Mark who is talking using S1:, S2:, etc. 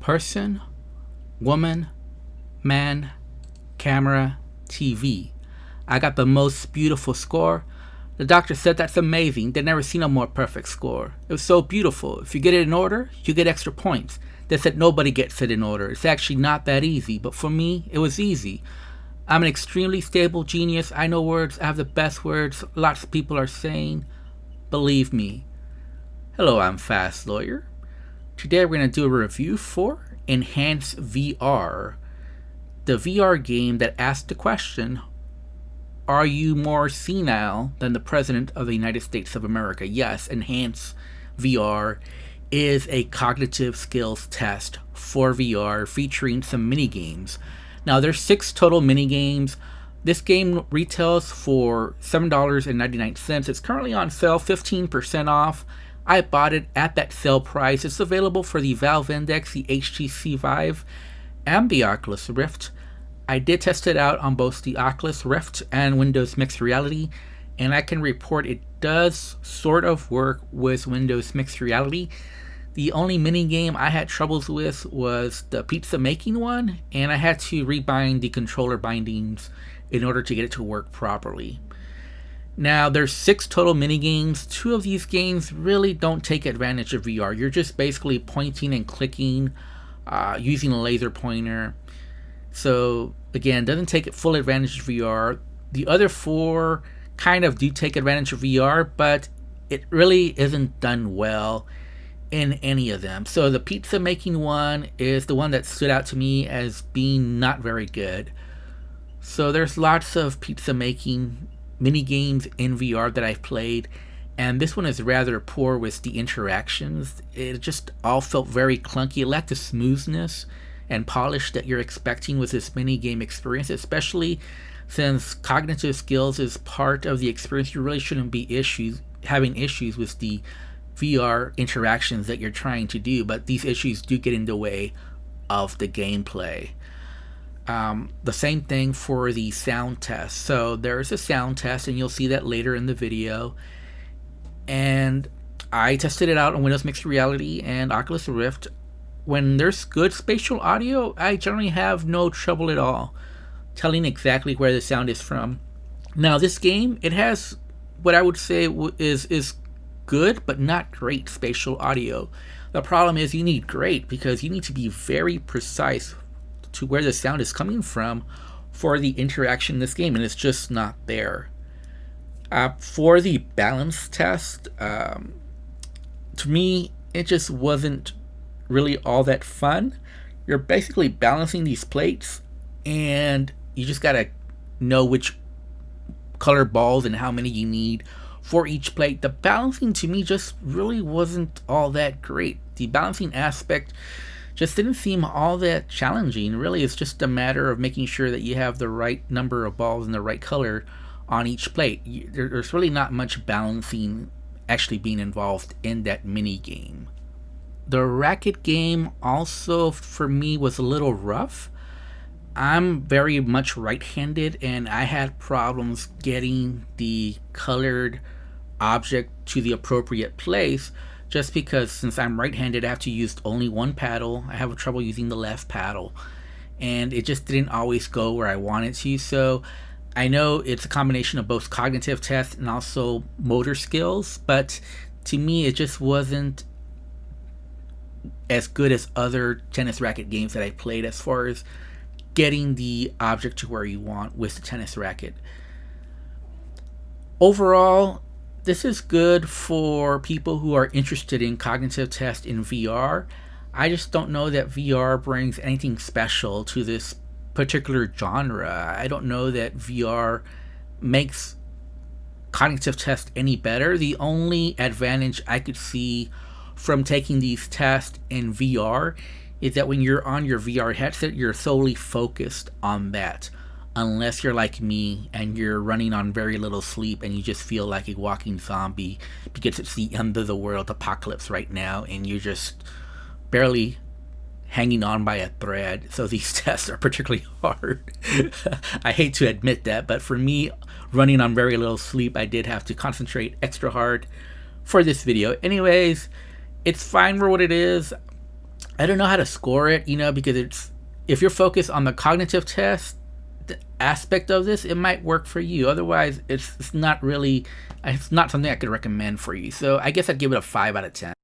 S1: Person, woman, man, camera, TV. I got the most beautiful score. The doctor said that's amazing. They'd never seen a more perfect score. It was so beautiful. If you get it in order, you get extra points. They said nobody gets it in order. It's actually not that easy, but for me, it was easy. I'm an extremely stable genius. I know words. I have the best words. Lots of people are saying, believe me. Hello, I'm Fast Lawyer. Today we're going to do a review for Enhance VR, the VR game that asks the question, are you more senile than the President of the United States of America? Yes, Enhance VR is a cognitive skills test for VR featuring some mini games. Now there's 6 total mini games. This game retails for $7.99. It's currently on sale, 15% off. I bought it at that sale price. It's available for the Valve Index, the HTC Vive, and the Oculus Rift. I did test it out on both the Oculus Rift and Windows Mixed Reality, and I can report it does sort of work with Windows Mixed Reality. The only mini game I had troubles with was the pizza making one, and I had to rebind the controller bindings in order to get it to work properly. Now, there's 6 total mini games. 2 of these games really don't take advantage of VR. You're just basically pointing and clicking, using a laser pointer. So, again, doesn't take full advantage of VR. The other 4 kind of do take advantage of VR, but it really isn't done well in any of them. So the pizza making one is the one that stood out to me as being not very good. So there's lots of pizza making mini games in VR that I've played, and this one is rather poor with the interactions. It just all felt very clunky. It lacked the smoothness and polish that you're expecting with this mini game experience, especially since cognitive skills is part of the experience. You really shouldn't be having issues with the VR interactions that you're trying to do, but these issues do get in the way of the gameplay. The same thing for the sound test. So there's a sound test, and you'll see that later in the video. And I tested it out on Windows Mixed Reality and Oculus Rift. When there's good spatial audio, I generally have no trouble at all telling exactly where the sound is from. Now, this game, it has what I would say is good but not great spatial audio. The problem is you need great because you need to be very precise to where the sound is coming from for the interaction in this game, and it's just not there. For the balance test, to me, it just wasn't really all that fun. You're basically balancing these plates, and you just gotta know which color balls and how many you need for each plate. The balancing to me just really wasn't all that great. The balancing aspect just didn't seem all that challenging. Really, it's just a matter of making sure that you have the right number of balls in the right color on each plate. There's really not much balancing actually being involved in that mini game. The Racket game also for me was a little rough. I'm very much right-handed, and I had problems getting the colored object to the appropriate place just because since I'm right-handed, I have to use only one paddle. I have trouble using the left paddle, and it just didn't always go where I wanted to. So I know it's a combination of both cognitive tests and also motor skills, but to me, it just wasn't as good as other tennis racket games that I played as far as getting the object to where you want with the tennis racket. Overall, this is good for people who are interested in cognitive tests in VR. I just don't know that VR brings anything special to this particular genre. I don't know that VR makes cognitive tests any better. The only advantage I could see from taking these tests in VR is that when you're on your VR headset, you're solely focused on that. Unless you're like me and you're running on very little sleep and you just feel like a walking zombie because it's the end of the world apocalypse right now and you're just barely hanging on by a thread. So these tests are particularly hard. I hate to admit that, but for me, running on very little sleep, I did have to concentrate extra hard for this video. Anyways, it's fine for what it is. I don't know how to score it, because if you're focused on the cognitive test aspect of this, it might work for you. Otherwise, it's not really, it's not something I could recommend for you. So I guess I'd give it a 5 out of 10.